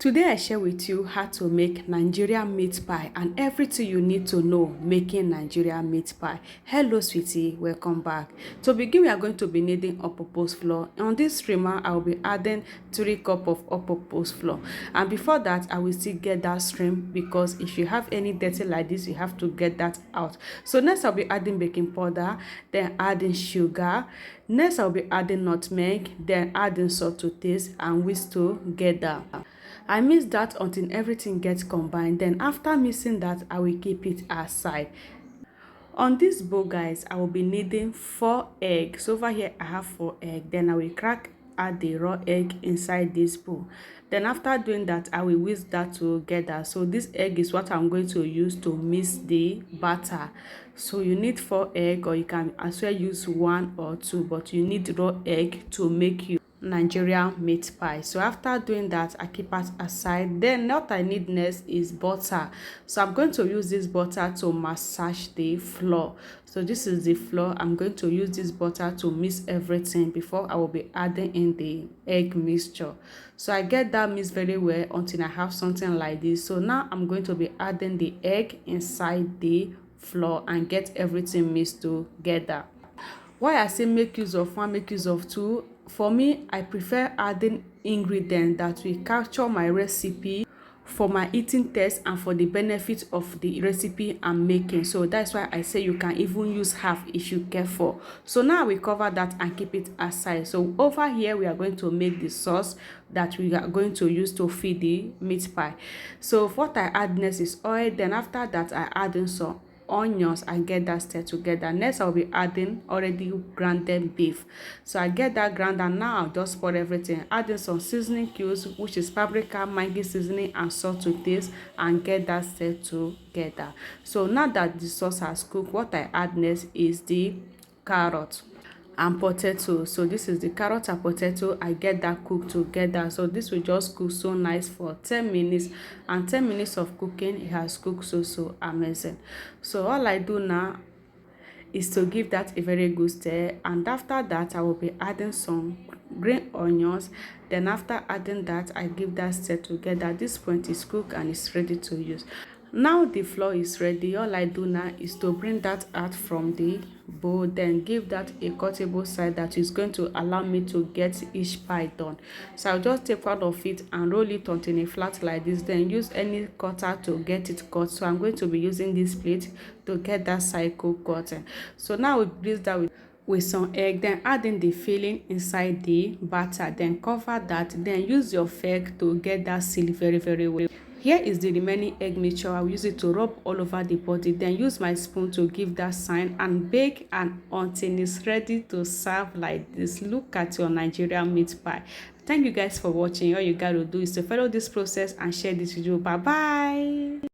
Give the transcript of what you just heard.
Today I share with you how to make Nigerian meat pie and everything you need to know making Nigerian meat pie. Hello sweetie, welcome back. To begin, we are going to be needing all-purpose flour. On this streamer, I will be adding 3 cups of all-purpose flour. And before that, I will still get that stream because if you have any dirty like this, you have to get that out. So next I'll be adding baking powder, then adding sugar. Next I'll be adding nutmeg, then adding salt to taste and whisk together. I mix that until everything gets combined. Then after mixing that, I will keep it aside. On this bowl, guys, I will be needing 4 eggs. So over here, I have 4 eggs. Then I will add the raw egg inside this bowl. Then after doing that, I will whisk that together. So this egg is what I'm going to use to mix the batter. So you need 4 eggs, or you can as well use 1 or 2, but you need raw egg to make you Nigerian meat pie. So after doing that, I keep it aside. Then what I need next is butter. So I'm going to use this butter to massage the flour. So this is the flour. I'm going to use this butter to mix everything before I will be adding in the egg mixture. So I get that mixed very well until I have something like this. So now I'm going to be adding the egg inside the flour and get everything mixed together. Why I say make use of 1, make use of 2, for me, I prefer adding ingredients that will capture my recipe for my eating taste and for the benefit of the recipe I'm making. So that's why I say you can even use half if you care for. So now we cover that and keep it aside. So over here, we are going to make the sauce that we are going to use to feed the meat pie. So what I add next is oil. Then after that, I add in some onions and get that stirred together. Next I'll be adding already grounded beef. So I get that ground and now I'll just pour everything, adding some seasoning cubes, which is paprika, Maggi seasoning and salt to taste, and get that stirred together. So now that the sauce has cooked, what I add next is the carrot and potato. So this is the carrot and potato. I get that cooked together. So this will just cook so nice for 10 minutes, and 10 minutes of cooking, it has cooked so amazing. So all I do now is to give that a very good stir, and after that I will be adding some green onions. Then after adding that, I give that stir together. At this point is cooked and it's ready to use. Now the flour is ready. All I do now is to bring that out from the bowl, then give that a cuttable side that is going to allow me to get each pie done. So I'll just take part of it and roll it onto a flat like this, then use any cutter to get it cut. So I'm going to be using this plate to get that cycle cutting. So now we grease that with some egg, then add in the filling inside the batter, then cover that, then use your fork to get that sealed very well. Here is the remaining egg mixture. I'll use it to rub all over the body, then use my spoon to give that sign and bake and until it's ready to serve like this. Look at your Nigerian meat pie. Thank you guys for watching. All you gotta do is to follow this process and share this video. Bye bye.